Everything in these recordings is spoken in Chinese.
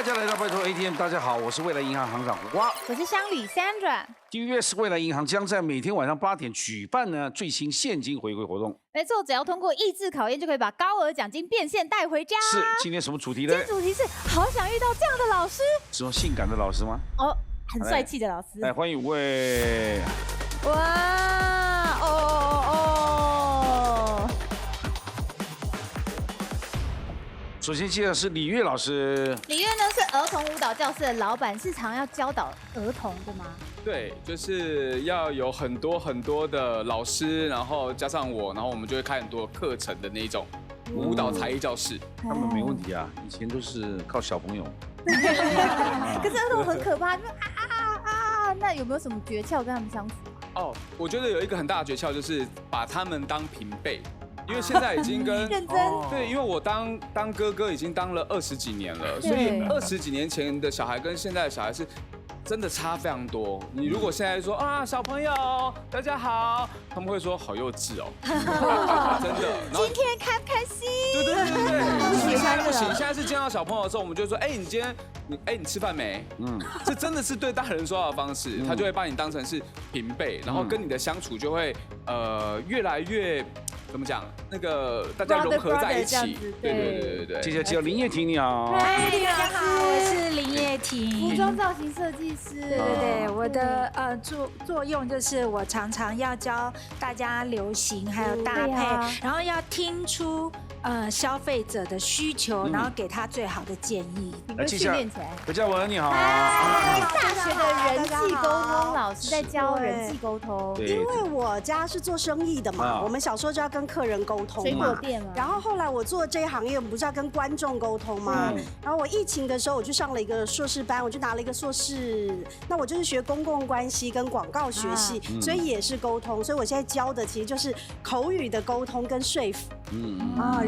家来到拜托 ATM， 大家好，我是未来银行行长胡瓜，我是乡里 Sandra。TVBS 未来银行将在每天晚上8点举办最新现金回馈活动。没错，只要通过意志考验，就可以把高额奖金变现带回家。是，今天什么主题呢？今天主题是好想遇到这样的老师。是说性感的老师吗？哦，很帅气的老师。来，欢迎5位。哇，哦。首先介绍是李月老师。李月呢是儿童舞蹈教室的老板，是常要教导儿童的吗？对，就是要有很多的老师，然后加上我，然后我们就会开很多课程的那种舞蹈才艺教室。他们没问题啊，以前都是靠小朋友。可是儿童很可怕，就那有没有什么诀窍跟他们相处？哦，我觉得有一个很大的诀窍就是把他们当平辈。因为现在已经跟认真对，因为我当哥哥已经当了20几年了，所以20几年前的小孩跟现在的小孩是真的差非常多。你如果现在说啊小朋友大家好，他们会说好幼稚哦，真的。今天开不开心？对。不行，现在是见到小朋友的时候，我们就说，你今天你吃饭没？这真的是对大人说话的方式，他就会把你当成是平辈，然后跟你的相处就会越来越。怎么讲？那个大家融合在一起，对。接下来介绍林叶婷，你好。嗨，大家好，我是林叶婷，服装造型设计师。对，我的作用就是我常常要教大家流行还有搭配，然后要听出消费者的需求，然后给他最好的建议。来，接下来何嘉文，你好。大学的人际沟通老师在教人际沟通，因为我家是做生意的嘛，我们小时候就要跟客人沟通水果店嘛。然后后来我做这一行业，我们不是要跟观众沟通吗？然后我疫情的时候，我去上了一个硕士班，我就拿了一个硕士。那我就是学公共关系跟广告学系，所以也是沟通。所以我现在教的其实就是口语的沟通跟说服。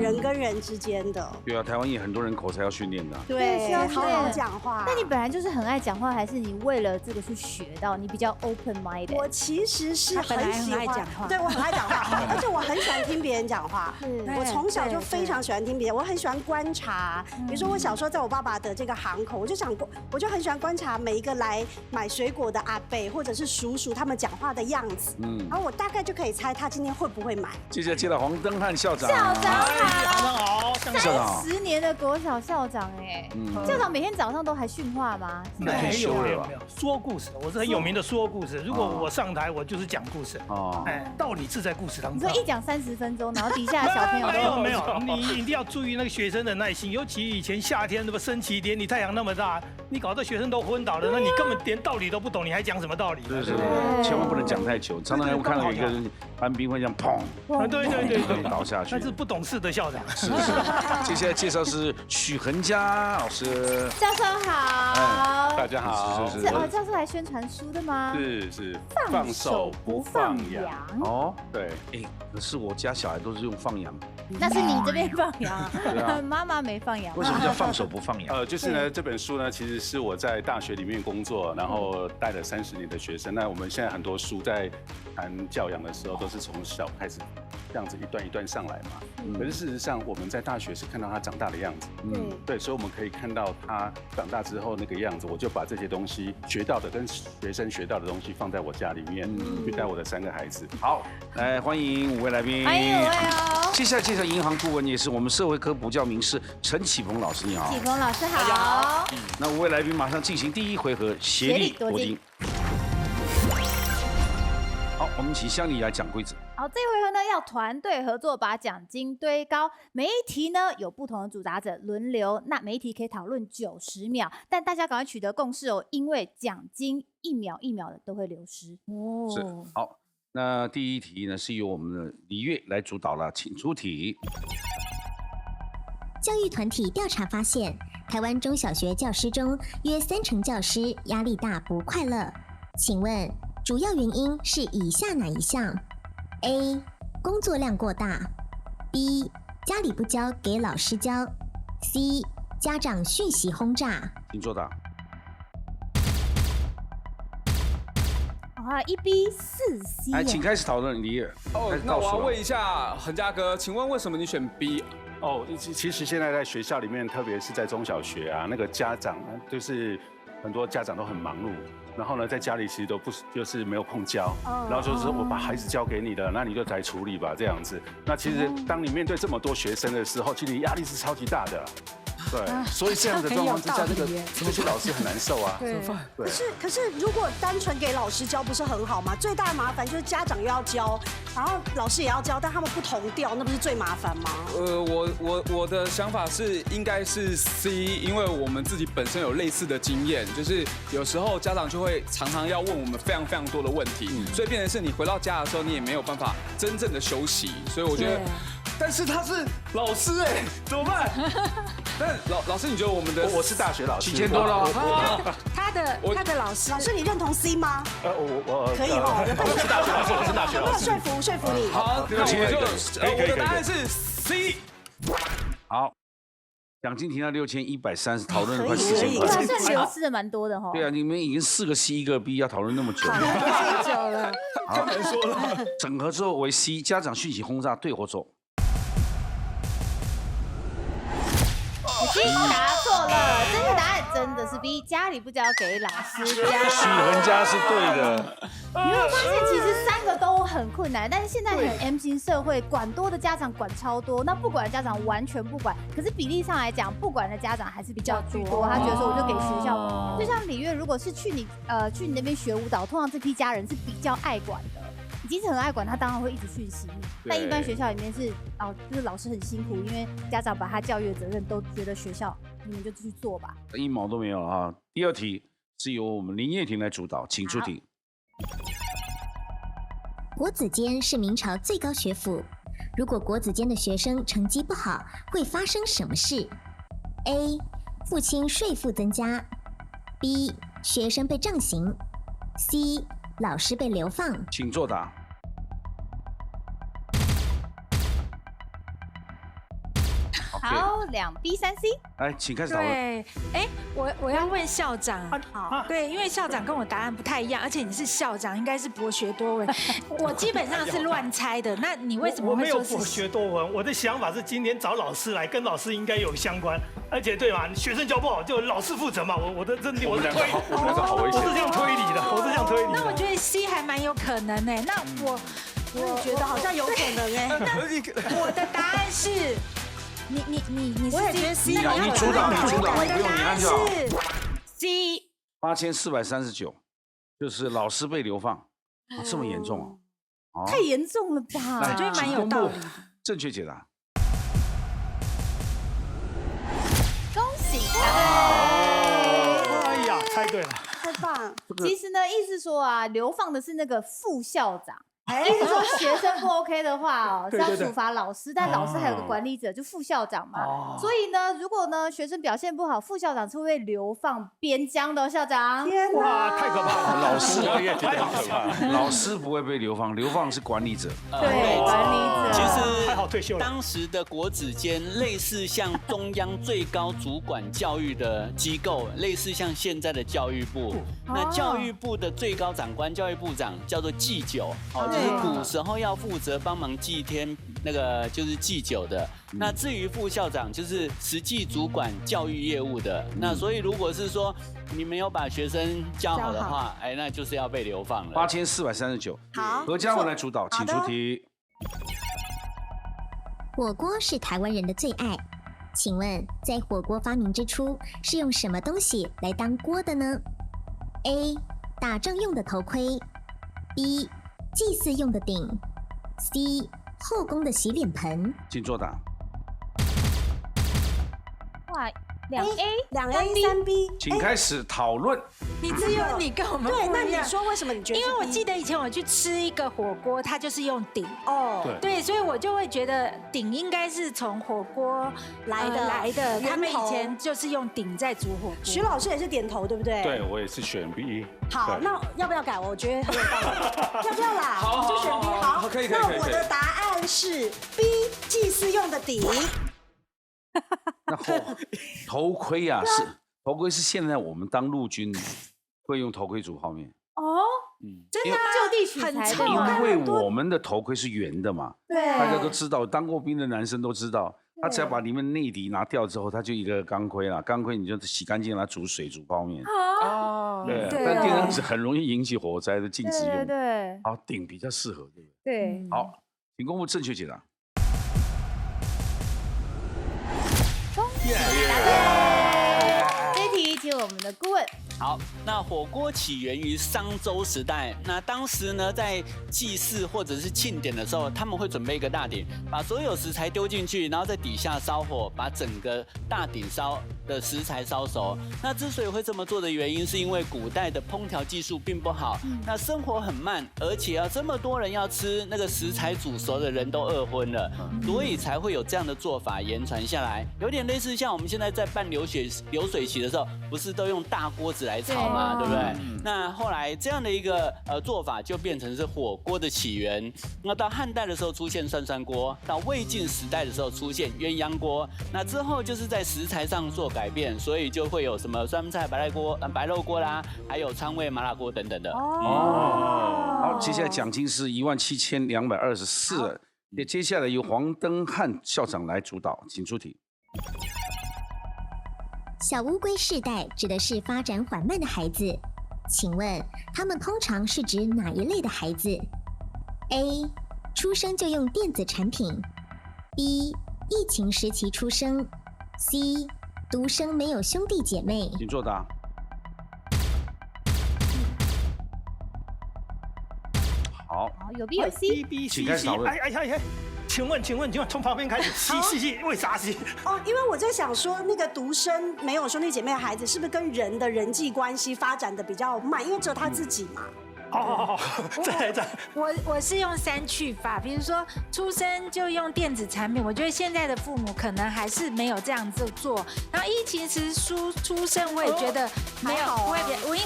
人跟人之间的。对啊，台湾也很多人口才要训练的。对，需要好好讲话。那你本来就是很爱讲话，还是你为了这个去学到？你比较 open minded。我其实是很喜欢讲话，对我很爱讲话，而且我很喜欢听别人讲话。我从小就非常喜欢听别人，我很喜欢观察。比如说我小时候在我爸爸的这个行口，我就很喜欢观察每一个来买水果的阿伯或者是叔叔他们讲话的样子。然后我大概就可以猜他今天会不会买。接下来介绍黄登汉校长。校长好，30年的国小校长哎，校长每天早上都还训话吗？没有说故事，我是很有名的说故事。如果我上台，我就是讲故事。道理是在故事当中。你说一讲30分钟，然后底下的小朋友都没有，你一定要注意那个学生的耐心，尤其以前夏天那么升旗典礼，太阳那么大，你搞得学生都昏倒了，那你根本连道理都不懂，你还讲什么道理？是，千万不能讲太久。常常还会看到有一个人班兵会这样砰，对，倒下去。那是不懂事的校长。是。接下来介绍是许恒嘉老师。教授好。大家好。是教授来宣传书的吗？是。放手不放羊。哦，对。可是我家小孩都是用放羊。那是你这边放羊，妈妈没放羊。为什么叫放手不放羊？就是呢，这本书呢，其实是我在大学里面工作，然后带了30年的学生。那我们现在很多书在谈教养的时候，都是从小开始这样子一段一段上来嘛。可是事实上，我们在大学是看到他长大的样子。对，所以我们可以看到他长大之后那个样子。我就把这些东西学到的跟学生学到的东西放在我家里面，去带我的3个孩子。好，来欢迎5位来宾。欢迎5位哦。接下来介绍银行顾问，也是我们社会科补教名师陈启鹏老师，你好。启鹏老师好。那5位来宾马上进行第1回合协力夺金。好，我们请乡里来讲规则。好，这回合呢要团队合作，把奖金堆高。每一题呢有不同的主答者轮流，那每一题可以讨论90秒，但大家赶快取得共识哦，因为奖金1秒1秒的都会流失哦。是，好，那第1题呢是由我们的李月来主导了，请出题。教育团体调查发现，台湾中小学教师中约30%教师压力大不快乐，请问主要原因是以下哪一项 ？A. 工作量过大 B. 家里不教给老师教 C. 家长讯息轰炸。请作答。1B4C。来，请开始讨论，李尔。那我要问一下恒嘉哥，请问为什么你选 B？其实现在在学校里面，特别是在中小学啊，那个家长就是很多家长都很忙碌，然后呢，在家里其实都就是没有空教，然后就是我把孩子交给你的，那你就来处理吧这样子。那其实当你面对这么多学生的时候，其实压力是超级大的。对，所以这样的状况之下，这些老师很难受啊。对。可是如果单纯给老师教不是很好吗？最大的麻烦就是家长又要教，然后老师也要教，但他们不同调，那不是最麻烦吗？我的想法是应该是 C， 因为我们自己本身有类似的经验，就是有时候家长就会常常要问我们非常非常多的问题，所以变成是你回到家的时候，你也没有办法真正的休息，所以我觉得。但是他是老师哎，怎么办？但老师，你觉得我们的我是大学老师7000多了。他的老师，老师你认同 C 吗？我可以哦，我是大学老师，我是大学老师。说服你。好，那我的答案是 C。好，奖金提到6130，讨论了快4000块。算流失的蛮多的哈。对啊，你们已经4个 C 1个 B， 要讨论那么久。太久了。太难说了。整合之后为 C， 家长讯息轰炸对或错？C 答错了，正确答案真的是 B， 家里不交给老师教。许恒家是对的。你会发现其实3个都很困难，但是现在很 M 型社会，管多的家长管超多，那不管的家长完全不管。可是比例上来讲，不管的家长还是比较居多。他觉得说我就给学校，就像李月，如果是去你那边学舞蹈，通常这批家人是比较爱管的。即使很爱管，他当然会一直讯息你。但一般学校里面是就是老师很辛苦，因为家长把他教育的责任都觉得学校你们就去做吧，一毛都没有了啊。第2题是由我们林叶婷来主导，请出题。国子监是明朝最高学府，如果国子监的学生成绩不好，会发生什么事 ？A. 父亲税负增加 ；B. 学生被杖刑 ；C. 老师被流放。请作答。好，2B3C，来，请开始讨论。对，我要问校长，好，对，因为校长跟我答案不太一样，而且你是校长，应该是博学多闻，我基本上是乱猜的。那你为什么我没有会说是博学多闻？我的想法是今天找老师来，跟老师应该有相关，而且对嘛，学生教不好就老师负责嘛。我的推理，我们两个好危险。我是这样推理的，我是这样推理的。那我觉得 C 还蛮有可能呢。那我也觉得好像有可能哎。那我的答案是。你我也觉得 C， 你主导，不用你按就好。C 8439，就是老师被流放，这么严重啊？太严重了吧？我觉得蛮有道理的。正确解答。恭喜答对！哎呀，猜对了，太棒！其实呢，意思说啊，流放的是那个副校长。意思说学生不 OK 的话是要处罚老师，但老师还有个管理者，就副校长嘛。所以呢，如果呢学生表现不好，副校长是会被流放边疆的校长。天哇，太可怕了！老师太可怕，老师不会被流放，流放是管理者。对，管理者。其实还好退休了。当时的国子监类似像中央最高主管教育的机构，类似像现在的教育部。那教育部的最高长官教育部长叫做祭酒，就是古时候要负责帮忙祭天那个就是祭酒的。那至于副校长就是实际主管教育业务的。那所以如果是说你没有把学生教好的话，那就是要被流放了。8439，好，何嘉文来主导，请出题。火锅是台湾人的最爱，请问在火锅发明之初是用什么东西来当锅的呢 ？A. 打仗用的头盔 ，B. 祭祀用的鼎 ，C. 后宫的洗脸盆。请作答。哇，2A 3B，请开始讨论。你只有你跟我们对，那不一样你说为什么你觉得？因为我记得以前我去吃一个火锅，它就是用鼎哦，对，所以我就会觉得鼎应该是从火锅来的，他们以前就是用鼎在煮火锅。徐老师也是点头，对不对？对，我也是选 B。好，那要不要改？我觉得很有道理。要不要啦？好，就选 B。好，可以。那我的答案是 B， 祭祀用的鼎。那头盔啊，是头盔是现在我们当陆军会用头盔煮泡面哦，真的就地取材的，因为我们的头盔是圆的嘛，对，大家都知道，当过兵的男生都知道，它只要把里面内底拿掉之后，它就一个钢盔了。钢盔你就洗干净，拿煮水煮泡面。哦，对，对但电灯纸很容易引起火灾的，禁止用。对好，鼎比较适合，对不对？对。好，请公布正确解答。这题请我们的顾问。好，那火锅起源于商周时代。那当时呢，在祭祀或者是庆典的时候，他们会准备一个大鼎，把所有食材丢进去，然后在底下烧火，把整个大鼎的食材烧熟。那之所以会这么做的原因，是因为古代的烹调技术并不好，那生活很慢，而且要这么多人要吃，那个食材煮熟的人都饿昏了，所以才会有这样的做法延传下来。有点类似像我们现在在办流水席的时候，不是都用大锅子来炒嘛，对不对？那后来这样的一个做法就变成是火锅的起源。那到汉代的时候出现涮涮锅，到魏晋时代的时候出现鸳鸯锅，那之后就是在食材上做改变，所以就会有什么酸菜白肉锅啦，还有川味麻辣锅等等的。好，接下来奖金是17224。那接下来由黄登汉校长来主导，请出题。小乌龟世代指的是发展缓慢的孩子，请问他们通常是指哪一类的孩子 ？A. 出生就用电子产品 ；B. 疫情时期出生 ；C. 独生没有兄弟姐妹。请作答。好，有 B 有 C。B 请开始讨论。请问，从旁边开始，C，为啥 C？哦，因为我在想说，那个独生没有兄弟姐妹的孩子，是不是跟人的人际关系发展的比较慢？因为只有他自己嘛。好，再。我是用3去法，比如说出生就用电子产品，我觉得现在的父母可能还是没有这样子做。然后疫情时出生，我也觉得没有，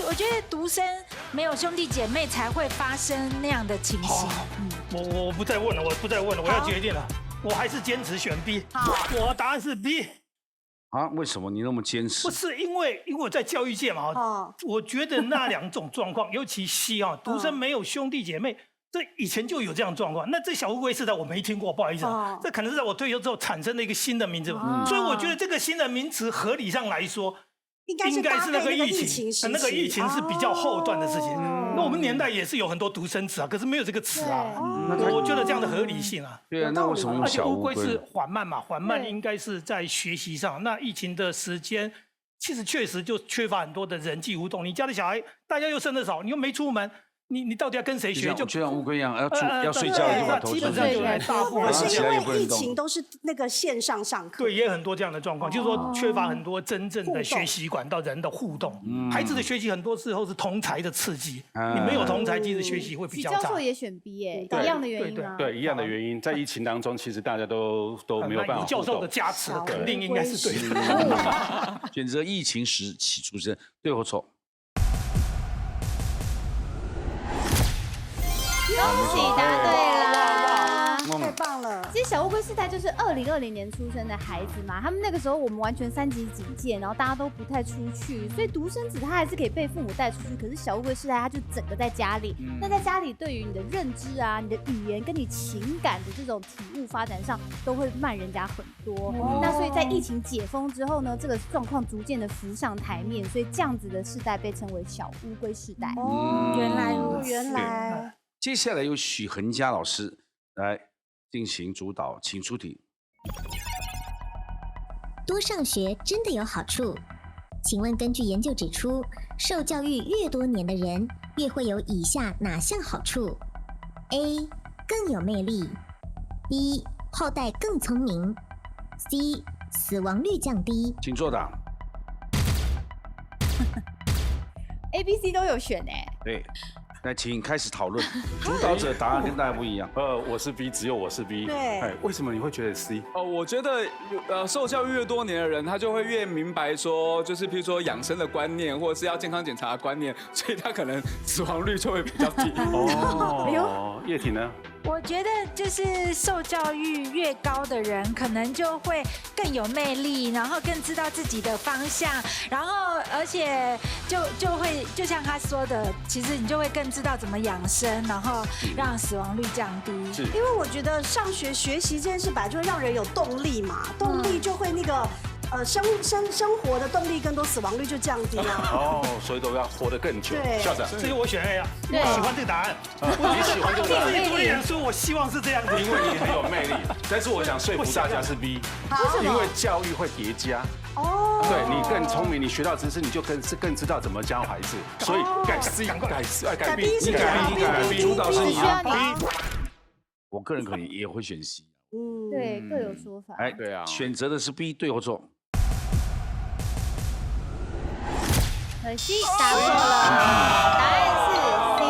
我觉得独生没有兄弟姐妹才会发生那样的情形。我不再问了，我要决定了，我还是坚持选 B。我的答案是 B。啊？为什么你那么坚持？不是因为我在教育界嘛，我觉得那2种状况，尤其 C 独生没有兄弟姐妹，这以前就有这样状况。那这小乌龟世代我没听过，不好意思，这可能是在我退休之后产生的一个新的名词，所以我觉得这个新的名词合理上来说，应该是那个疫情，那个疫情是比较后段的事情。那我们年代也是有很多独生子啊，可是没有这个词啊。我觉得这样的合理性啊。对啊，那为什么用小乌龟？而且乌龟是缓慢嘛，缓慢应该是在学习上。那疫情的时间，其实确实就缺乏很多的人际互动。你家的小孩，大家又生得少，你又没出门。你到底要跟谁学？就像乌龟一样，要睡觉就把头伸进去，或是因为疫情都是那个线上上课，对，也有很多这样的状况，就是说缺乏很多真正的学习管道，人的互动。孩子的学习很多时候是同侪的刺激，你没有同侪，其实学习会比较差。许教授也选 B 耶，一样的原因吗？对，一样的原因，在疫情当中，其实大家都没有办法。教授的加持，肯定应该是对的。选择疫情时起出生，对或错？恭喜答对啦！太棒了！其实小乌龟世代就是2020年出生的孩子嘛，他们那个时候我们完全3级警戒，然后大家都不太出去，所以独生子他还是可以被父母带出去。可是小乌龟世代他就整个在家里，那在家里对于你的认知啊、你的语言跟你情感的这种体悟发展上，都会慢人家很多。那所以在疫情解封之后呢，这个状况逐渐的浮上台面，所以这样子的世代被称为小乌龟世代。原来。接下来由许恒嘉老师来进行主导，请出题。多上学真的有好处？请问根据研究指出，受教育越多年的人，越会有以下哪项好处 ？A. 更有魅力 ；B. 后代更聪明 ；C. 死亡率降低。请作答。A、B、C 都有选哎。对。那请开始讨论，主导者答案跟大家不一样。我是 B， 只有我是 B。对，为什么你会觉得 C？ 我觉得受教育越多年的人，他就会越明白说，就是譬如说养生的观念，或者是要健康检查的观念，所以他可能死亡率就会比较低。哦，叶婷呢？我觉得就是受教育越高的人，可能就会更有魅力，然后更知道自己的方向，然后而且就会就像他说的，其实你就会更知道怎么养生，然后让死亡率降低。因为我觉得上学学习这件事本来就会让人有动力嘛，动力就会那个。生活的动力更多，死亡率就降低了。哦，所以都要活得更久。对，校长，所以我选 A 啊，我喜欢这个答案。你喜欢这个答案？自己读演书，我希望是这样子，因为你很有魅力。但是我想说服大家是 B， 因为教育会叠加。哦，对你更聪明，你学到知识，你就更知道怎么教孩子，所以改 C， 改 B， 你改 B， 主导是你啊。B，我个人可能也会选 C。对，各有说法。哎，对啊，选择的是 B， 对或错？可惜答错了，答案是 C。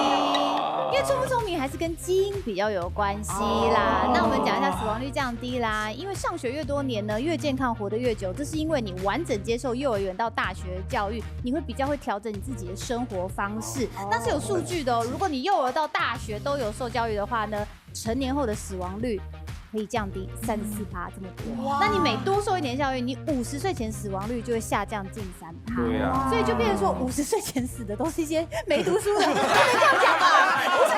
因为聪不聪明还是跟基因比较有关系啦。那我们讲一下死亡率降低啦，因为上学越多年呢，越健康，活得越久。这是因为你完整接受幼儿园到大学教育，你会比较会调整你自己的生活方式。那是有数据的哦。如果你幼儿到大学都有受教育的话呢，成年后的死亡率可以降低34%这么多。那你每多受一点教育，你50岁前死亡率就会下降近3%。对啊，所以就变成说50岁前死的都是一些没读书的，不能这样讲吧？不是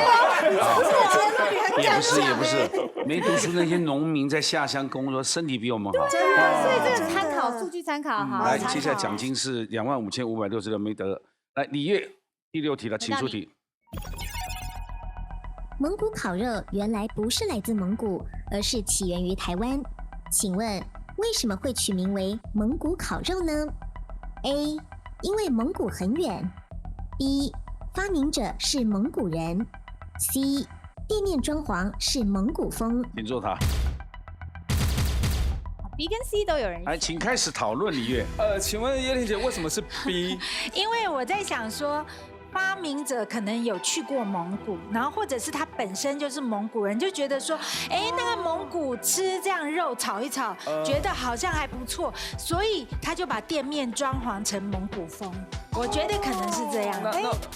吗？不是我结论，你很也不是也不是，没读书那些农民在下乡工作，身体比我们好。对啊，所以这个参考数据参考好。来，接下来奖金是25566没得。来，李月第6题了，请出题。蒙古烤肉原来不是来自蒙古，而是起源于台湾。请问为什么会取名为蒙古烤肉呢 ？A. 因为蒙古很远。B. 发明者是蒙古人。C. 店面装潢是蒙古风。请作答。B 跟 C 都有人。来，请开始讨论，李月。请问叶玲姐为什么是 B？ 因为我在想说。发明者可能有去过蒙古，然后或者是他本身就是蒙古人，就觉得说，哎，那个蒙古吃这样肉炒一炒，觉得好像还不错，所以他就把店面装潢成蒙古风。我觉得可能是这样。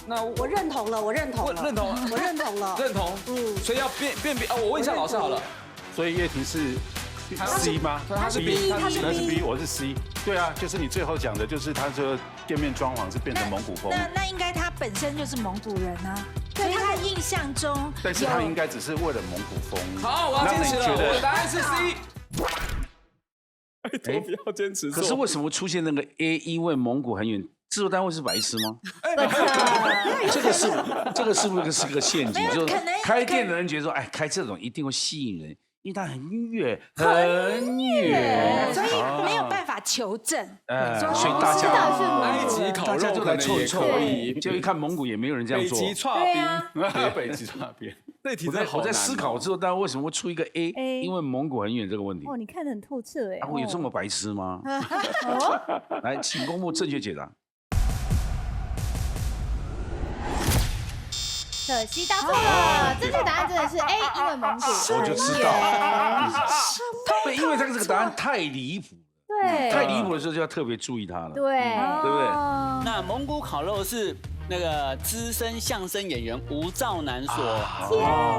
那我认同了，我认同了，认同了，认同。所以要变我问一下老师好了。所以叶婷是 C 吗？他是 B， 他是 B， 我是 C。对啊，就是你最后讲的，就是他说店面装潢是变成蒙古风。那应该他本身就是蒙古人啊，所以他印象中。但是他应该只是为了蒙古风。好，我要坚持了，我的答案是 C。拜托不要坚持。可是为什么出现那个 A？ 因为蒙古很远，制作单位是白痴吗？这个是不是是个陷阱？就是开店的人觉得说，哎，开这种一定会吸引人。因为它很远，所以没有办法求证。所以大家埃及烤肉就来凑一凑，就一看蒙古也没有人这样做。北极串冰，北极串冰。这题我在思考之后，大家为什么会出一个 A？ 因为蒙古很远这个问题。哦，你看得很透彻哎。会有这么白痴吗？来，请公布正确解答。可惜答错了，正确答案真的是 A， 因为蒙古。我就知道，对，因为这个答案太离谱。对，太离谱的时候就要特别注意它了。对，对不对？那蒙古烤肉是那个资深相声演员吴兆南所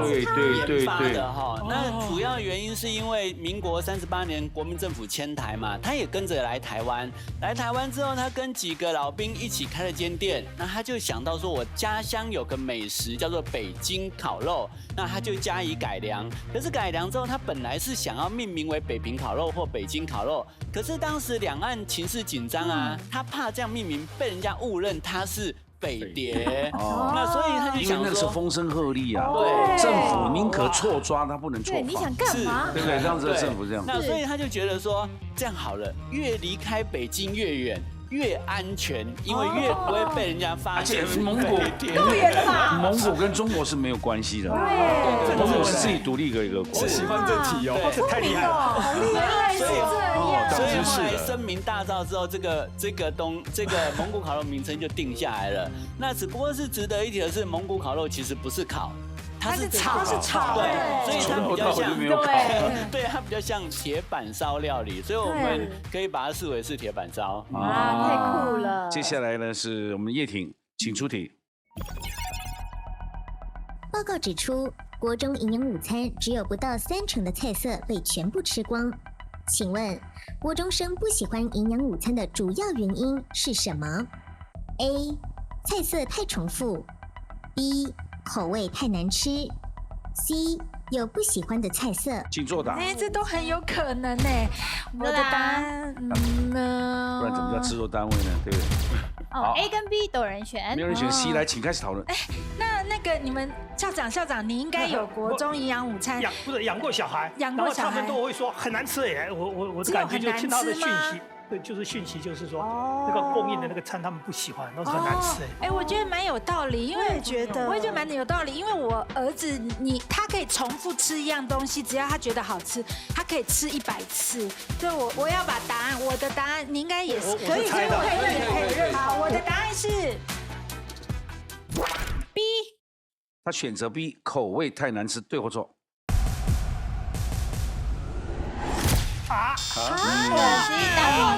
研发的哈。那主要原因是因为民国38年国民政府迁台嘛，他也跟着来台湾。来台湾之后，他跟几个老兵一起开了间店。那他就想到说，我家乡有个美食叫做北京烤肉，那他就加以改良。可是改良之后，他本来是想要命名为北平烤肉或北京烤肉，可是当时两岸情势紧张啊，他怕这样命名被人家误认他是匪谍，那所以他就想说，因为那个时候风声鹤唳啊，对，政府宁可错抓，他不能错仿。对，你想干嘛？对不对？让这个政府这样。那所以他就觉得说，这样好了，越离开北京越远。越安全，因为越不会被人家发现。而且蒙古够远了吧？蒙古跟中国是没有关系的，对，蒙古是自己独立的一个国。我喜欢这题哦，太厉害了，好厉害，所以后来声名大噪之后，这个蒙古烤肉名称就定下来了。那只不过是值得一提的是，蒙古烤肉其实不是烤。它是炒，对，所以它比较像，对，它比较像铁板烧料理，所以我们可以把它视为是铁板烧。啊，太酷了！接下来呢是我们叶挺，请出题。报告指出，国中营养午餐只有不到30%的菜色被全部吃光。请问，国中生不喜欢营养午餐的主要原因是什么 ？A. 菜色太重复 ；B. 口味太难吃 ；C. 有不喜欢的菜色。请作答。这都很有可能呢。我的答案，不然怎么叫制作单位呢？对不对？哦 ，A 跟 B 都有人选，没有人选 C， 来，请开始讨论。那个你们校长，你应该有国中营养午餐，不是养过小孩，然后他们都会说很难吃耶。我的感觉就听到的讯息。对，就是讯息，就是说那个供应的那个餐他们不喜欢，都是很难吃。我觉得蛮有道理，因为我也觉得蛮有道理，因为我儿子他可以重复吃一样东西，只要他觉得好吃，他可一100次。所以我要把我的答案，你应该也是可以认。好，我的答案是 B。他选择 B， 口味太难吃，对或错？可惜答错了，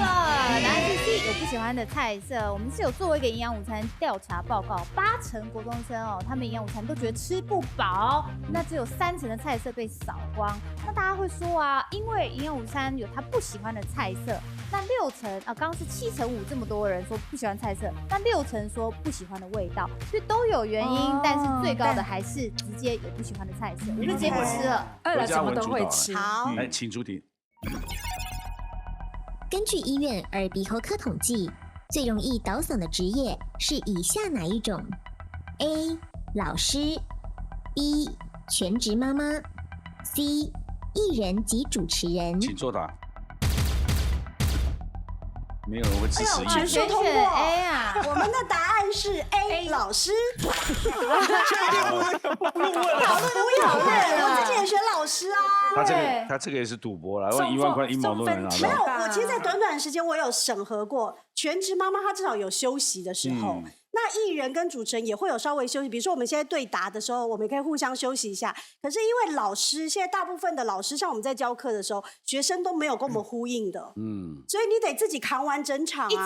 答案是 C， 有不喜欢的菜色。我们是有做一个营养午餐调查报告，80%国中生他们营养午餐都觉得吃不饱，那只有30%的菜色被扫光。那大家会说啊，因为营养午餐有他不喜欢的菜色，那60%刚刚是7%5这么多人说不喜欢菜色，那60%说不喜欢的味道，所以都有原因，但是最高的还是直接有不喜欢的菜色，我就直接不吃了。饿了什么都会吃。好，来，请出题。根据医院耳鼻喉科统计，最容易倒嗓的职业是以下哪一种 ？A. 老师 B. 全职妈妈 C. 艺人及主持人。请作答。没有人会支持全数通过 A 啊！我们的答案是 A， 老师。确定不用问了，讨论，我自己也选老师啊。他这个也是赌博了，问1万块1毛都能拿到。没有，我其实，在短短的时间，我有审核过全职妈妈，她至少有休息的时候。那艺人跟主持人也会有稍微休息，比如说我们现在对答的时候，我们也可以互相休息一下。可是因为老师现在大部分的老师，像我们在教课的时候，学生都没有跟我们呼应的，所以你得自己扛完整场，一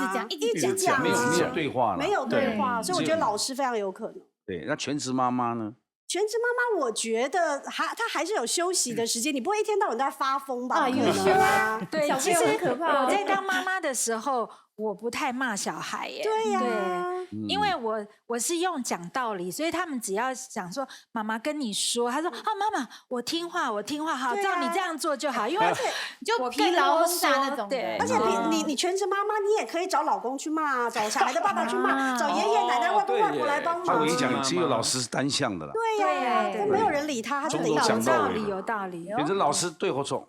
直讲，没有对话了，没有对话，所以我觉得老师非常有可能。对，那全职妈妈呢？全职妈妈，我觉得她还是有休息的时间，你不会一天到晚都在发疯吧？有休啊，对，其实很可怕。我在当妈妈的时候，我不太骂小孩耶。对呀，因为我是用讲道理，所以他们只要想说妈妈跟你说，他说妈妈我听话，好，照你这样做就好。因为就疲劳轰炸那种的。而且你全职妈妈，你也可以找老公去骂，找小孩的爸爸去骂，找爷爷奶奶、外公外婆来帮忙。我跟你讲，只有老师是单向的啦。对呀，都没有人理他，他就得有道理，有道理。反正老师对或错？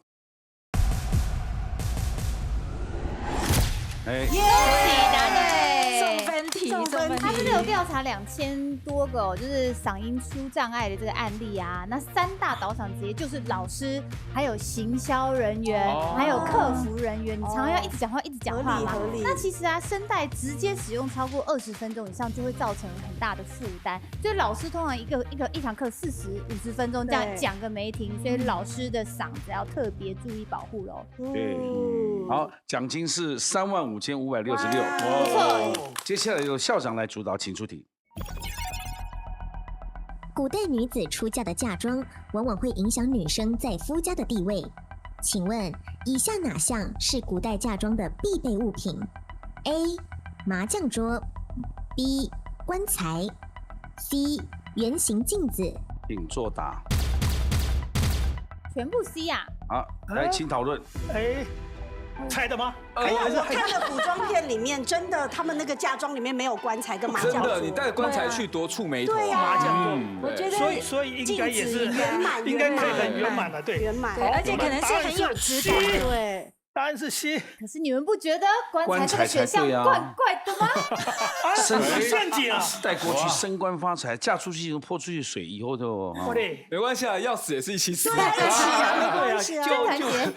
恭喜答对，送分题。他真的有调查2000多个就是嗓音出障碍的这个案例啊。那3大倒嗓职业就是老师，还有行销人员，还有客服人员。你常常要一直讲话，一直讲话嘛。那其实啊，声带直接使用超过20分钟以上，就会造成很大的负担。所以老师通常一堂课40-50分钟这样讲个没停，所以老师的嗓子要特别注意保护喽。对，好，奖金是35566，不错。接下来由校长来主导，请出题。古代女子出嫁的嫁妆往往会影响女生在夫家的地位，请问以下哪项是古代嫁妆的必备物品 ？A. 麻将桌 B. 棺材 C. 圆形镜子。请作答。全部 C 呀。好，来，请讨论。猜的吗？没有，我看的古装片里面，真的他们那个嫁妆里面没有棺材跟麻将桌。真的，你带着棺材去多触眉头。对呀，麻将桌。我觉得，所以应该也是圆满，应该可以很圆满的，对，圆满。而且可能是很有质感。对，答案是 C。可是你们不觉得棺材这个选项怪怪的吗？陷阱啊！带过去升官发财，嫁出去泼出去水，以后就没关系啊，要死也是一起死。对啊，一起啊，没关系啊。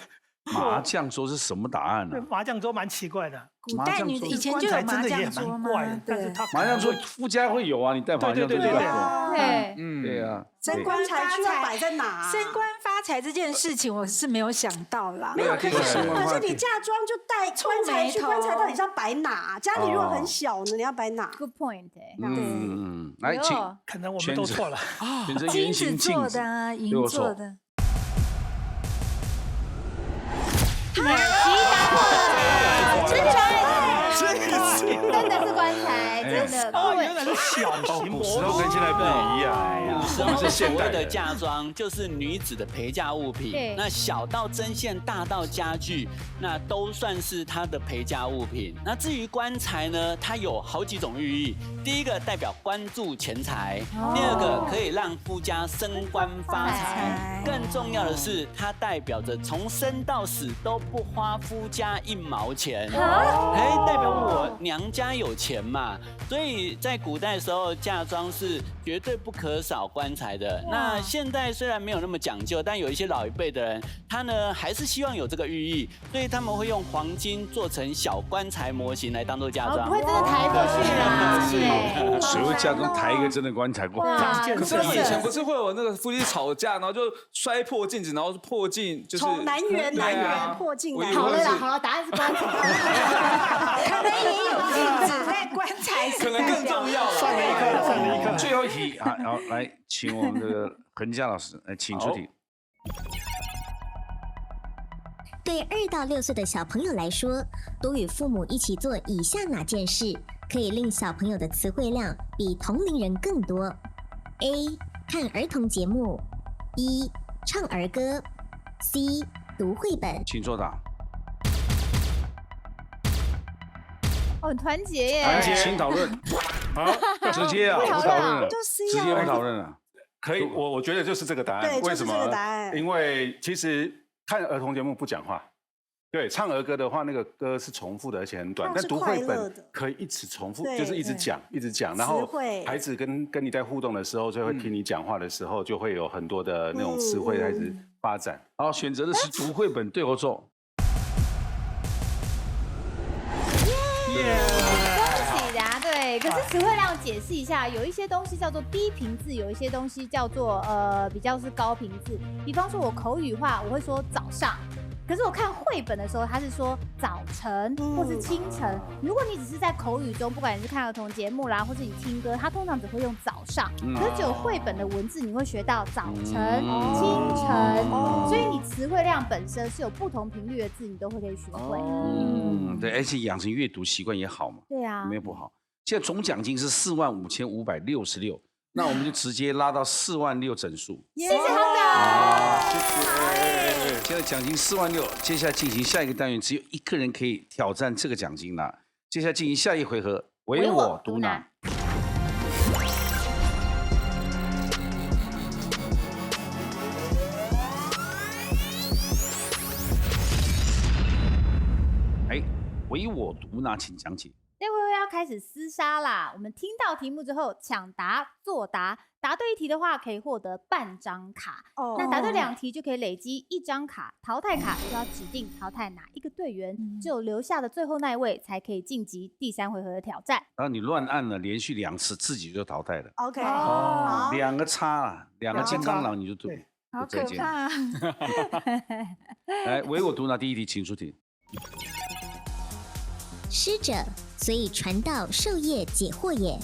麻将桌是什么答案呢？麻将桌蛮奇怪的。古代女以前就有麻将桌吗？但是他麻将桌夫家会有啊，你带麻将桌去干嘛？对，对啊。啊，升官财区要摆在哪？升官发财这件事情我是没有想到啦。没有，可是你嫁妆就带棺材去，棺材到底是要摆哪？家里如果很小呢，你要摆哪 ？Good point， 来，请，可能我们都错了啊，选择金圆形子做的啊，银做的。马吉达，真的是棺材，真的。哦，原来是小型古时候跟现在不一样。古时候所谓的嫁妆就是女子的陪嫁物品，那小到针线，大到家具，那都算是她的陪嫁物品。那至于棺材呢，它有好几种寓意。第一个代表关注钱财，第二个可以让夫家升官发财，更重要的是，它代表着从生到死都不花夫家1毛钱，代表我娘家有钱嘛。所以在古代的时候，嫁妆是绝对不可少棺材的。那现在虽然没有那么讲究，但有一些老一辈的人，他呢还是希望有这个寓意，所以他们会用黄金做成小棺材模型来当做嫁妆。不会真的抬过去啦，谁会嫁妆抬一个真的棺材过？可是以前不是会有那个夫妻吵架，然后就摔破镜子，然后破镜就是南辕破镜。好了啦，好了，答案是棺材。可能也有镜子在棺材上，可能更重要了。算了一科。最后一题啊，然后来请我们的恒嘉老师来请出题。对2到6岁的小朋友来说，多与父母一起做以下哪件事，可以令小朋友的词汇量比同龄人更多 ？A. 看儿童节目 B. 唱儿歌 C. 读绘本。请作答。很团结耶！团结，请讨论。好，直接啊，不讨论了，直接不讨论了。可以，我觉得就是这个答案。为什么？因为其实看儿童节目不讲话，对，唱儿歌的话，那个歌是重复的，而且很短。但读绘本可以一直重复，就是一直讲，一直讲。然后孩子跟你在互动的时候，就会听你讲话的时候，就会有很多的那种词汇开始发展。好，选择的是读绘本，对或错？恭喜答对。可是词汇量解释一下，有一些东西叫做低频字，有一些东西叫做比较是高频字。比方说，我口语化，我会说早上。可是我看绘本的时候，他是说早晨或是清晨。如果你只是在口语中，不管你是看儿童节目啦，或是你听歌，他通常只会用早上。可是只有绘本的文字，你会学到早晨、清晨，所以你词汇量本身是有不同频率的字，你都会可以学会。对，而且养成阅读习惯也好嘛。对啊，没有不好。现在总奖金是45566，那我们就直接拉到46000整数。谢谢堂长。谢谢。现在奖金46000，接下来进行下一个单元，只有1个人可以挑战这个奖金啦。接下来进行下一回合，唯我独拿。唯我独拿，请讲解。这回要开始厮杀啦！我们听到题目之后抢答作答，答对1题的话可以获得半张卡，那答对2题就可以累积1张卡。淘汰卡就要指定淘汰哪一个队员，只有留下的最后那一位才可以晋级第3回合的挑战。然后你乱按了，连续2次，自己就淘汰了。OK， 2个叉啊，2个金刚狼你就对，好可怕。来，唯我独拿第1题，请出题。师者，所以传道授业解惑也。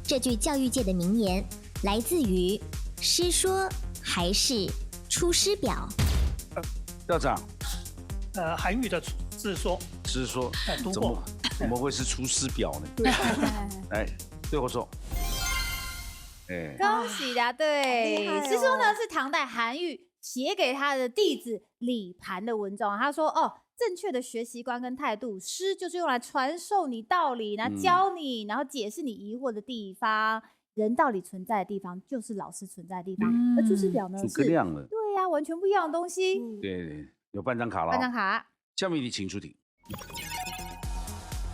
这句教育界的名言来自于《师说》还是《出师表》？校长，韩愈的《师说》。师说，怎么会是《出师表》呢？对，来，对或错？恭喜答对。《师说》呢是唐代韩愈写给他的弟子李盘的文章。他说：“正确的学习观跟态度，师就是用来传授你道理，然后教你，然后解释你疑惑的地方。人道理存在的地方，就是老师存在的地方。而出师表呢，诸葛亮了。对呀，完全不一样的东西。对，有半张卡了。半张卡。下面一题，请出题。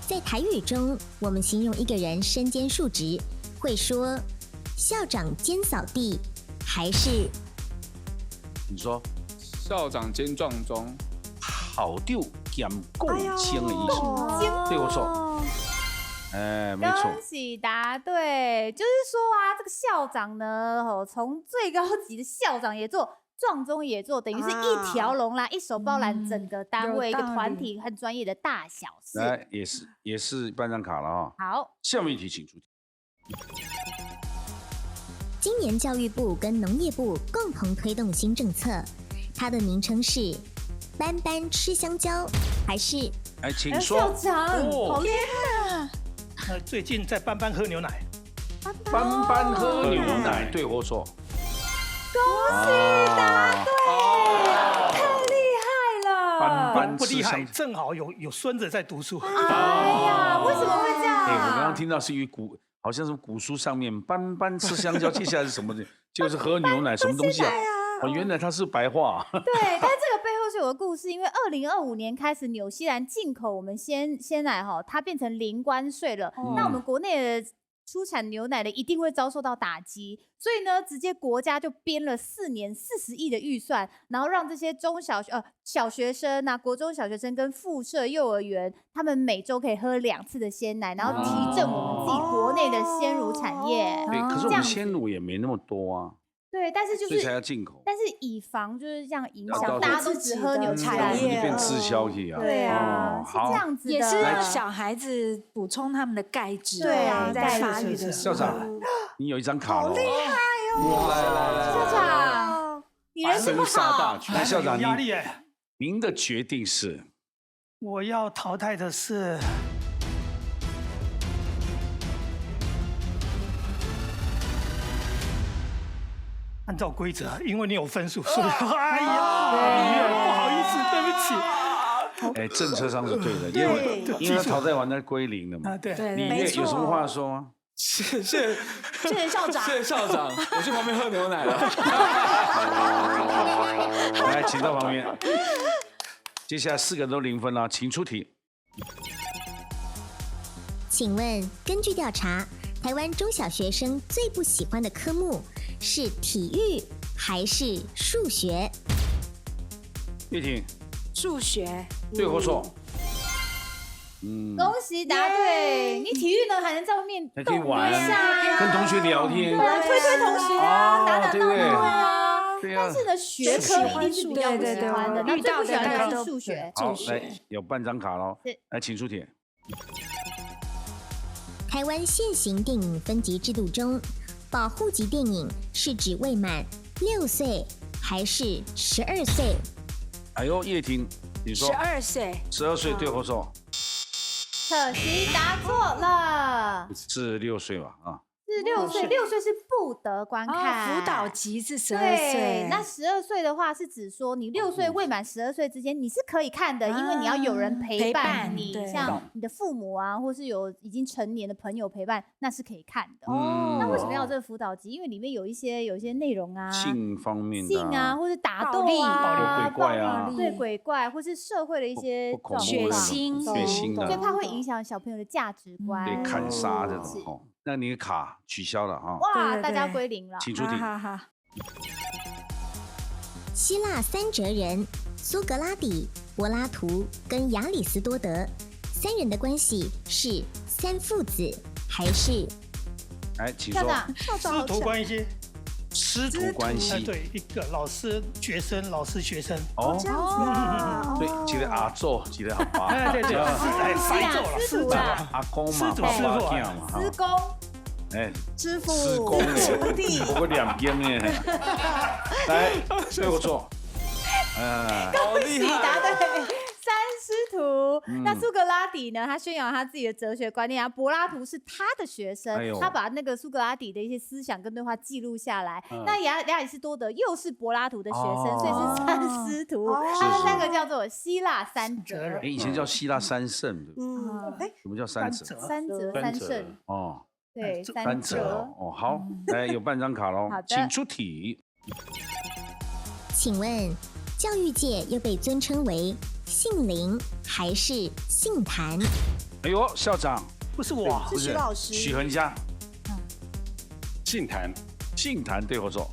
在台语中，我们形容一个人身兼数职，会说校长兼扫地，还是？你说。校长兼撞钟。好丢兼共青的意思，对我错。哎，没错。恭喜答对，就是说啊，这个校长呢，从最高级的校长也做，壮中也做，等于是一条龙啦，一手包揽整个单位、一个团体很专业的大小事。来，也是办张卡了啊。好，下面一题请出题。今年教育部跟农业部共同推动新政策，它的名称是“班班吃香蕉”还是？哎，请说。校长，好厉害！最近在班班喝牛奶。班班喝牛奶，对或错？恭喜答对，太厉害了！班班不厉害，吃香蕉。正好有孙子在读书。哎呀，为什么会这样？哎，我刚刚听到是因为好像是古书上面班班吃香蕉，接下来是什么呢？就是喝牛奶，什么东西啊？哦，原来它是白话。对，但这个背后是有个故事，因为2025年开始，纽西兰进口我们鲜奶它变成零关税了。那我们国内的出产牛奶的一定会遭受到打击，所以呢，直接国家就编了4年40亿的预算，然后让这些小学生啊，国中小学生跟附设幼儿园，他们每周可以喝2次的鲜奶，然后提振我们自己国内的鲜乳产业。对，可是我们鲜乳也没那么多啊。对，但是所以才要进口。但是以防就是这样影响，到大家都只喝牛产业，变滞销体啊。对啊，是这样子的，也是让小孩子补充他们的钙质。对啊，在发育的时候。校长，你有一张卡了。好厉害哦！来，校长，你人是不好。来，校长，压力哎。您的决定是？我要淘汰的是。按照规则，因为你有分数，所以哎呀，不好意思，对不起。哎，政策上是对的，因为淘汰完那归零了嘛。对，你有什么话说吗？谢校长，谢谢校长，我去旁边喝牛奶了。来，请到旁边。接下来4个都0分了，请出题。请问，根据调查，台湾中小学生最不喜欢的科目是体育还是数学？玉婷，数学，对或错？恭喜答对！你体育呢还能在外面还可以玩，跟同学聊天，推同学啊，打闹闹啊。对啊。但是呢，学科一定是比较不喜欢的，那最不喜欢的是数学。好，来有半张卡喽，来请出题。台湾现行电影分级制度中，保护级电影是指未满6岁还是12岁？哎呦，叶婷，你说12岁，12岁对或错？可惜答错了，是6岁吧？啊，是6岁，6岁是不得观看。辅导级是12对，岁，那12岁的话是指说你6岁未满12岁之间你是可以看的，因为你要有人陪伴你，像你的父母啊，或是有已经成年的朋友陪伴，那是可以看的。那为什么要这个辅导级？因为里面有一些内容啊，性方面的，性啊，或是打斗啊，鬼怪啊，对鬼怪，或是社会的一些状况，血腥的，所以怕会影响小朋友的价值观，对，砍杀这种哦。那你的卡取消了哈。哇，大家归零了。请出题。希腊3哲人苏格拉底、柏拉图跟亚里士多德3人的关系是3父子还是？来，请说。师徒关系。师徒关系。对，一个老师学生，老师学生。哦，这样子啊。对，几个阿祖，几个阿爸。对，师徒啊，阿公嘛，爸爸囝嘛。师公。哎，师傅，徒弟，我2边呢。来，对或错？恭喜答对，3师徒。那苏格拉底呢？他宣扬他自己的哲学观念啊。柏拉图是他的学生，他把那个苏格拉底的一些思想跟对话记录下来。那亚里士多德又是柏拉图的学生，所以是3师徒。他们3个叫做希腊3哲。哎，以前叫希腊3圣，对不对？什么叫3哲？3圣。哦。对，3哲哦，好，来有半张卡喽，请出题。请问，教育界又被尊称为杏林还是杏坛？哎呦，校长，不是我，是徐老师，许恒嘉。杏坛，杏坛对或错？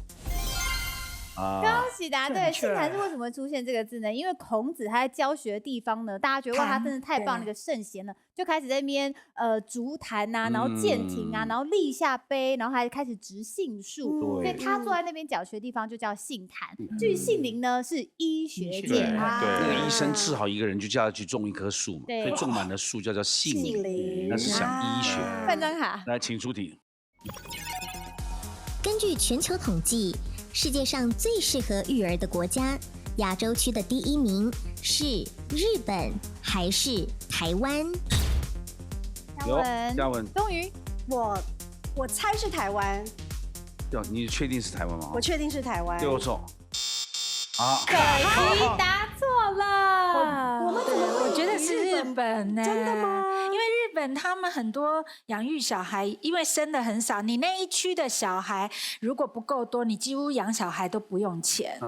啊，恭喜答对。杏坛是为什么会出现这个字呢？因为孔子他在教学的地方呢，大家觉得哇，他真的太棒，那个圣贤了，就开始在那边竹坛啊，然后建亭啊，然后立下碑，然后还开始植杏树，所以他坐在那边讲学的地方就叫杏坛。至于杏林呢，是医学界，那个医生治好一个人就叫他去种一棵树嘛，对所以种满了树叫杏林，那是讲医学。范张卡，来，请出题。根据全球统计，世界上最适合育儿的国家，亚洲区的第1名是日本还是台湾？嘉文，终于，我猜是台湾。你确定是台湾吗？我确定是台湾。对或错？啊，可惜答错了。我觉得是日本呢。真的吗？因为日本他们很多养育小孩，因为生的很少，你那一区的小孩如果不够多，你几乎养小孩都不用钱。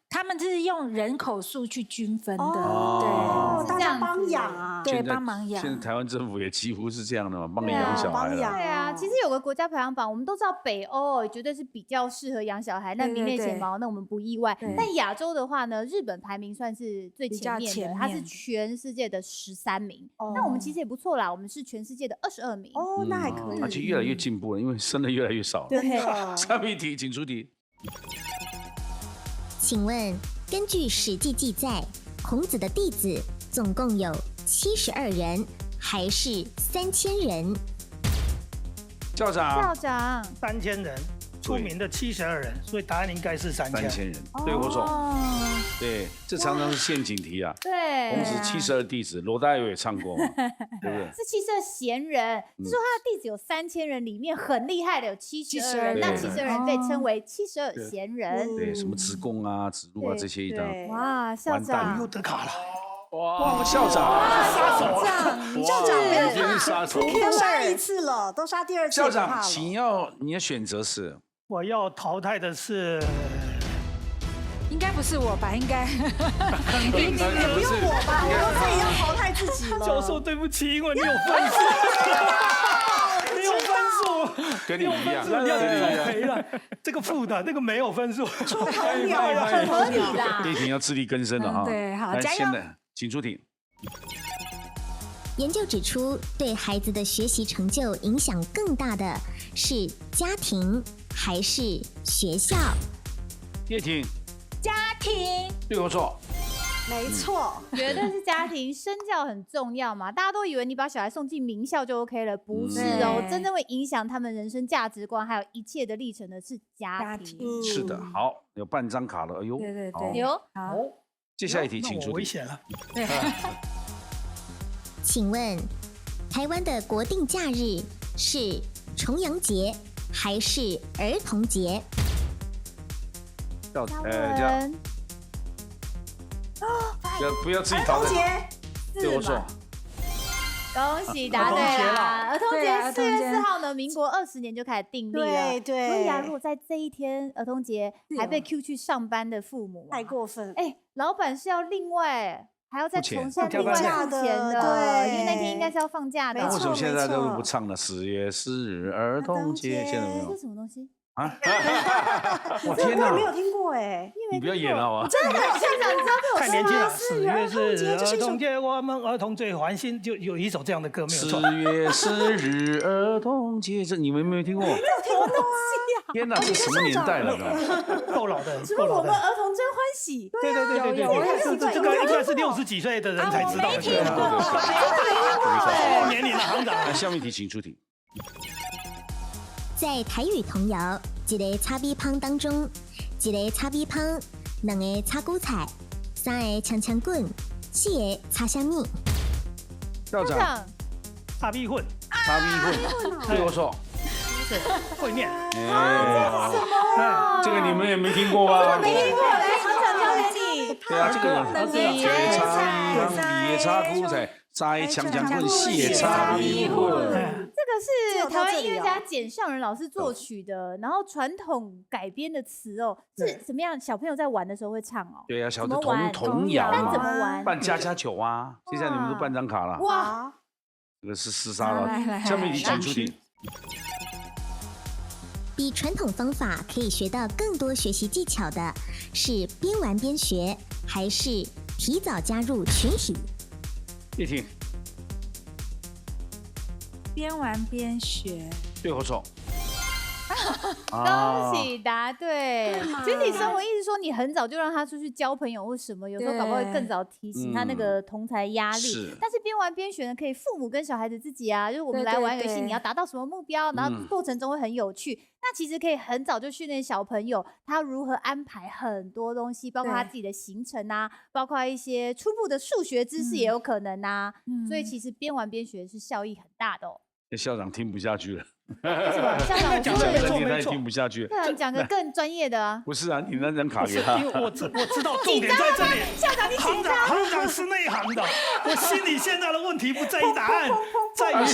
他们是用人口数去均分的，对，大家帮养啊，对，帮忙养。现在台湾政府也几乎是这样的嘛，帮你养小孩了。对啊，其实有个国家排行榜，我们都知道北欧绝对是比较适合养小孩，那名列前茅，那我们不意外。但亚洲的话呢，日本排名算是最前面的，它是全世界的13名。那我们其实也不错啦，我们是全世界的22名。哦，那还可以。而且越来越进步了，因为生的越来越少了。对，下面一题，请出题。请问，根据《史记》记载，孔子的弟子总共有72人，还是3000人？校长，3000人，出名的72人，所以答案应该是3000人，对或错？对，这常常是陷阱题啊。对，孔子72弟子，罗大佑也唱过嘛，对不对？是72贤人，是说他的弟子有3000人，里面很厉害的有72人，那72人被称为72贤人。对，什么子贡啊、子路啊这些一档。哇，校长又得卡了。哇，校长，校长没有杀手，都杀1次了，都杀第2次。校长，请你的选择是？我要淘汰的是。应该不是我吧？应该，你不用我吧？我自己要淘汰自己了。教授，对不起，因为你有分数，你有分数，跟你一样，你要赔了。这个负的，那个没有分数，很合理啦。这一题要自力更生了哈。对，好，加油。请出题。研究指出，对孩子的学习成就影响更大的是家庭还是学校？叶婷。家庭对或错？没错，绝对是家庭，身教很重要嘛。大家都以为你把小孩送进名校就 OK 了，不是哦。真正会影响他们人生价值观还有一切的历程的是家庭。是的，好，有半张卡了，哎呦，对，有好。接下一题，请出题。危险了。请问，台湾的国定假日是重阳节还是儿童节？不要自己淘汰。对我说，恭喜答对啦！儿童节4月4号呢，民国20年就开始订立了。对。所以啊，如果在这一天儿童节还被 Q 去上班的父母，太过分。老板是要另外还要再重新另外付钱的，对，因为那天应该是要放假的。为什么现在都不唱了？4月4日儿童节，现在没有。这是什么东西？啊！我天哪，我没有听过哎，你不要演了好吗？真的，校长你知道这首歌吗？太年轻了。4月4日儿童节，我们儿童最欢欣，就有一首这样的歌，没有错。4月4日儿童节，这你们没有听过？没有听过东西啊！天哪，这什么年代了？够老的，什么我们儿童真欢喜？对，这个应该是60几岁的人才知道的。没听过，没年龄的行长。下面一题，请出题。在台语童谣一个擦米芳当中，一个擦米芳，2个擦韭菜，3个枪枪棍，4个擦虾米。校长，擦米粉，对我错。会念。这个你们也没听过吧？没听过，来，厂长交给你。对啊，这个一个擦米芳，2个擦韭菜，3个枪枪棍，4个擦米粉。这个是台湾音乐家简上人老师作曲的，然后传统改编的词哦，是怎么样？小朋友在玩的时候会唱哦。对啊，小的童谣嘛。但怎么玩？扮家家酒啊！现在你们都办张卡了。哇，这个是厮杀了。下面一题请出题。比传统方法可以学到更多学习技巧的是边玩边学，还是提早加入群体？叶婷，边玩边学。对或错？恭喜答对。其实你生活意思说，你很早就让他出去交朋友或什么，有时候搞不好会更早提醒他那个同侪压力。但是边玩边学呢，可以父母跟小孩子自己啊，就是我们来玩游戏，你要达到什么目标，然后过程中会很有趣。那其实可以很早就训练小朋友，他如何安排很多东西，包括他自己的行程啊，包括一些初步的数学知识也有可能啊。所以其实边玩边学是效益很大的哦。校长听不下去了。为什么？校长讲的真的听不下去。对啊，你讲个更专业的啊。不是啊，你那张卡给他。因为我知道重点在这里。校长你紧张。行长是内行的，我心里现在的问题不在于答案，在于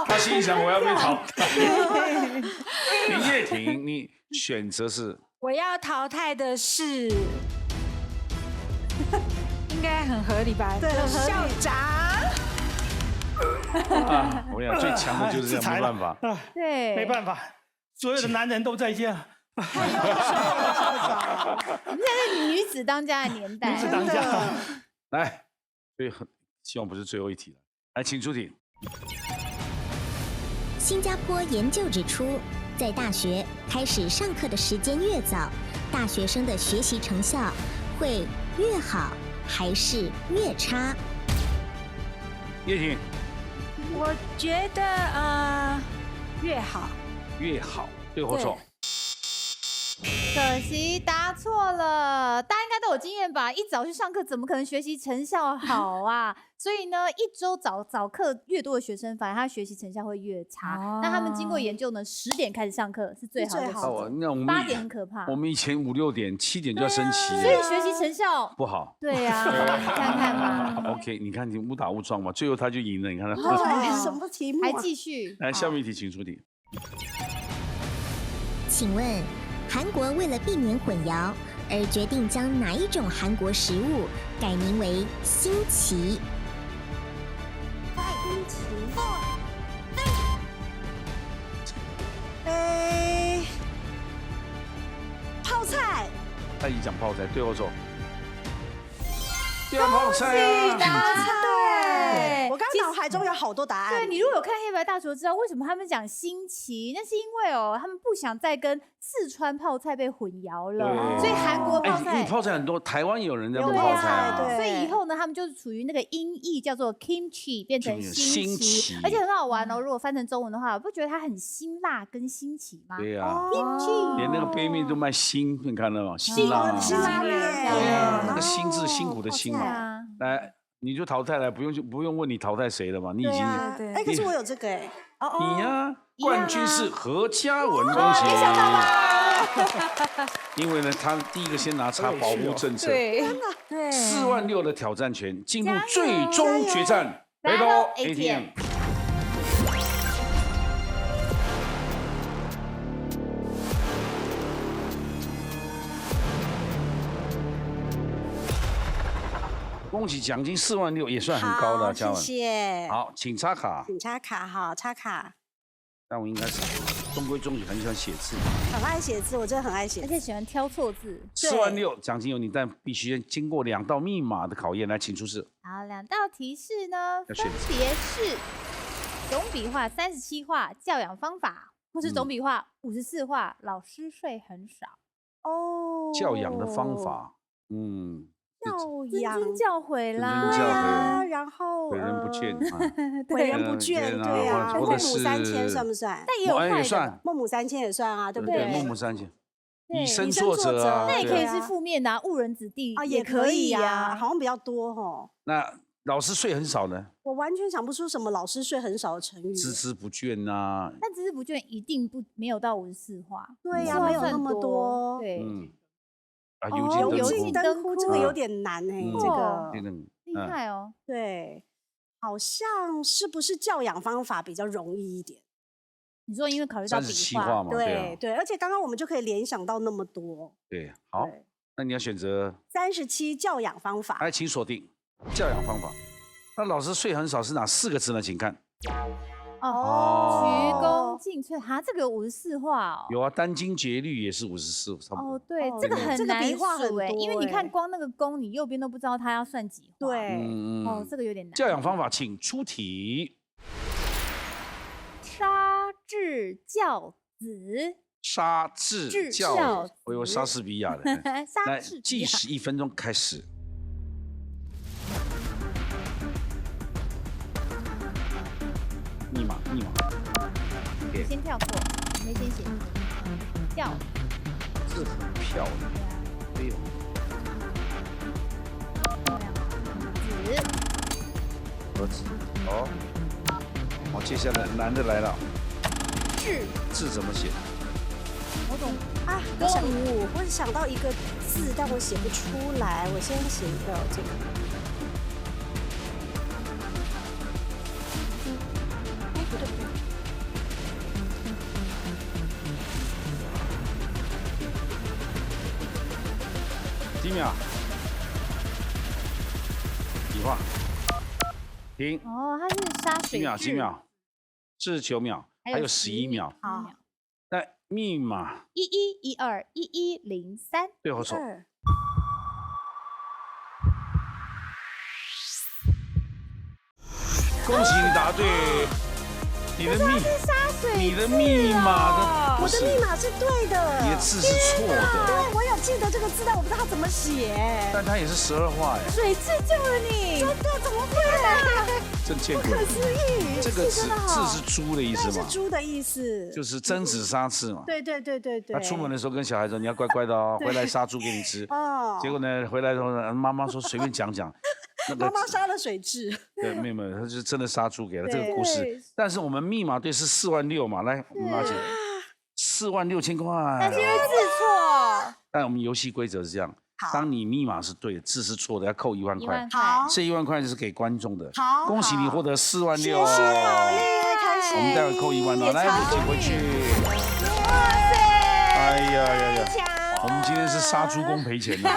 他心想我要被淘汰。林叶婷，你选择是？我要淘汰的是，应该很合理吧？对，校长。我跟你讲，最强的就是这样，没办法。对，没办法，所有的男人都在家。我们现在是女子当家的年代。女子当家。来，所以希望不是最后一题了。来，请出题。新加坡研究指出，在大学开始上课的时间越早，大学生的学习成效会越好还是越差？叶婷。我觉得越好，越好，对或错？可惜答错了，大家应该都有经验吧？一早去上课，怎么可能学习成效好啊？所以呢，一周早课越多的学生，反而他学习成效会越差。那他们经过研究呢，10点开始上课是最好的时候，8点很可怕。我们以前5、6点、7点就要升旗，所以学习成效不好。对呀，你看看嘛。OK， 你看你误打误撞嘛，最后他就赢了。你看他什么题目？还继续。来，下面一题，请出题。请问，韩国为了避免混淆，而决定将哪一种韩国食物改名为新奇？泡菜。他已经讲泡菜，对或错？对啊，泡菜啊！对，我刚刚脑海中有好多答案。对，你如果有看《黑白大厨》，知道为什么他们讲新奇，那是因为他们不想再跟四川泡菜被混淆了，所以韩国泡菜，泡菜很多，台湾有人在弄泡菜啊。所以以后呢，他们就是处于那个音译叫做 kimchi 变成新奇，而且很好玩哦。如果翻成中文的话，不觉得它很辛辣跟新奇吗？对呀，kimchi 连那个杯面都卖辛，你看到吗？辛辣面，对啊，那个辛字辛苦的辛嘛。来。你就淘汰了，不用问你淘汰谁了嘛，你已经。哎，可是我有这个哎。你呀，冠军是何嘉文，恭喜！没想到吧？因为呢，他第一个先拿插保护政策，对，4万6的挑战权，进入最终决战 ，Battle ATM。恭喜奖金4万6，也算很高的，嘉文。谢谢。好，请插卡。请插卡，好，插卡。但我应该是中规中矩，很喜欢写字。很爱写字，我真的很爱写字，而且喜欢挑错字。4万6，奖金有你，但必须经过2道密码的考验。来，请出示。好，2道提示呢，分别是总笔画37画教养方法，或是总笔画54画老师税很少。哦。教养的方法，教养、谆教诲啦，然后诲人不倦，诲人不倦，对啊，孟母3000算不算？但也有坏的，孟母3000也算啊，对不对？孟母3000，以身作则啊，那也可以是负面的，误人子弟啊，也可以啊，好像比较多哈。那老师税很少呢？我完全想不出什么老师税很少的成语。孜孜不倦呐，但孜孜不倦一定没有到54画，对呀，没有那么多，对。啊，油尽灯枯这个有点难哎，这个厉害哦。对，好像是不是教养方法比较容易一点？你说因为考虑到37画嘛，对，而且刚刚我们就可以联想到那么多。对，好，那你要选择37教养方法。来，请锁定教养方法。那老师税很少是哪4个字呢？请看，鞠躬尽瘁，哈，这个有54画哦。有啊，殚精竭虑也是54，差不多。哦，对，这个很难笔画很多因为你看光那个弓，你右边都不知道它要算几画。对，哦，这个有点难。教养方法，请出题。杀至教子，杀至教子，我以为莎士比亚的。来，计时1分钟，开始。密码，你先跳过，没先写。教字很漂亮，哎呦。子，儿子，哦。好，接下来难的来了。字怎么写？某种我想到一个字，但我写不出来。我先写一个这个。不对。几秒？笔画。停。哦，它是沙水质。几秒？49秒，还有11秒。好。那密码11121103，对后手。恭喜你答对，你的密码我的密码是对的，你的字是错的。对，我有记得这个字，但我不知道它怎么写。但它也是12画哎。水质救了你，真的怎么会呢？真见鬼！不可思议，这个字是猪的意思吗？是猪的意思，就是曾子杀剌嘛。对。他出门的时候跟小孩说：“你要乖乖的哦，回来杀猪给你吃。”哦。结果呢，回来之后呢，妈妈说随便讲。妈妈杀了水蛭。对，没有，他就是真的杀猪给了这个故事。但是我们密码对是46000嘛，来，我们拿起46000块。但是因为字错。但我们游戏规则是这样：当你密码是对的，字是错的，要扣1万块。好，这1万块就是给观众的。好，恭喜你获得46000。谢谢，好嘞，开心。我们待会扣1万哦，来，请回去。哇塞！哎呀，我们今天是杀猪工赔钱的。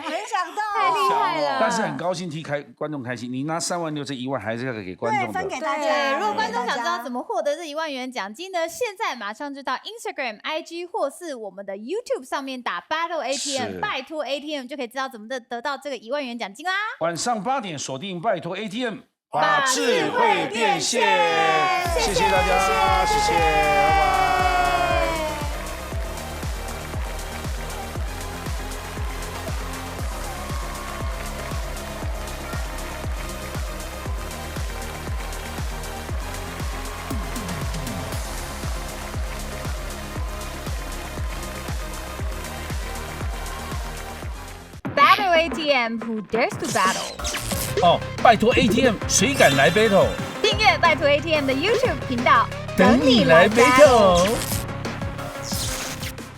没想到，太厉害了！但是很高兴替观众开心，你拿36000，这1万还是要给观众的。分给大家。如果观众想知道怎么获得这1万元奖金呢？现在马上就到 Instagram、IG 或是我们的 YouTube 上面打 Battle ATM， 拜托 ATM 就可以知道怎么得到这个1万元奖金啦。晚上8点锁定拜托 ATM， 把智慧变现。谢谢大家，谢谢，拜拜。ATM Who dares to battle？ 哦，拜托 ATM， 谁敢来 battle？ 订阅拜托 ATM 的 YouTube 频道，等你来 battle。